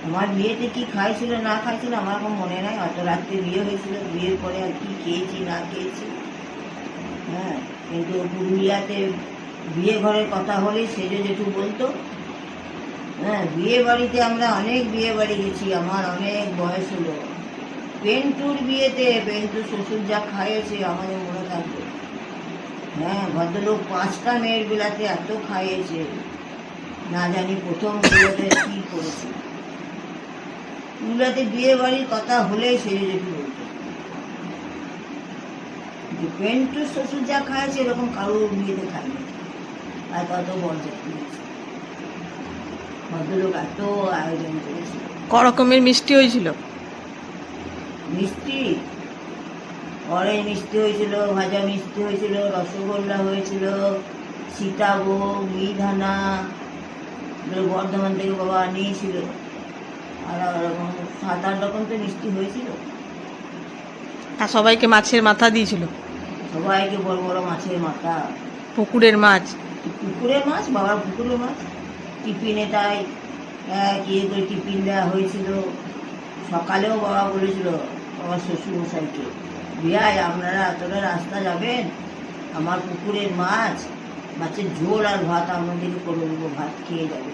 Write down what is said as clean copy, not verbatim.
আমার বিয়েতে কি খাইছিল না খাইছিল আমার এখন মনে নাই, অত রাত্রে বিয়ে হয়েছিল, বিয়ের পরে আর কি খেয়েছি না খেয়েছি। হ্যাঁ, কিন্তু পুরুলিয়াতে বিয়ে ঘরের কথা হলেই সেজে জেঠু বলতো। হ্যাঁ, বিয়ে বাড়িতে আমরা অনেক বিয়ে বাড়ি গেছি, আমার অনেক বয়স হলো। পেন্টুর বিয়েতে পেন্টুর শ্বশুর যা খাইয়েছে আমাদের মনে থাকবে। হ্যাঁ, ভদ্রলোক 5টা মেয়ের বেলাতে এত খাইয়েছে, না জানি প্রথম বিয়েতে কি করেছে। পুরুলিয়াতে বিয়ে বাড়ির কথা হলেই সেজে জেঠু বলতো যে পেন্টুর শ্বশুর যা খাইয়েছে এরকম কারোর বিয়েতে খাইনি, আর কত বরযাত্রী হয়েছে। ভদ্রলোক এত আয়োজন করেছে। ক রকমের মিষ্টি হয়েছিল? মিষ্টি অরেঞ্জ মিষ্টি হয়েছিল, ভাজা মিষ্টি হয়েছিল, রসগোল্লা হয়েছিল, সীতাভোগ, মিহিদানা বর্ধমান থেকে বাবা নিয়েছিল, আর ওরকম 7-8 রকম তো মিষ্টি হয়েছিল। আর সবাইকে মাছের মাথা দিয়েছিল? সবাইকে বড় বড় মাছের মাথা, পুকুরের মাছ। পুকুরের মাছ, বাবার পুকুরের মাছ। টিফিনে তাই ইয়ে করে টিফিন দেওয়া হয়েছিল। সকালেও বাবা বলেছিল আমার শ্বশুরমশাইকে, বিয়াই আপনারা এতটা রাস্তা যাবেন, আমার পুকুরের মাছ, মাছের ঝোল আর ভাত আপনাদেরকে করে দেবো, ভাত খেয়ে যাবে।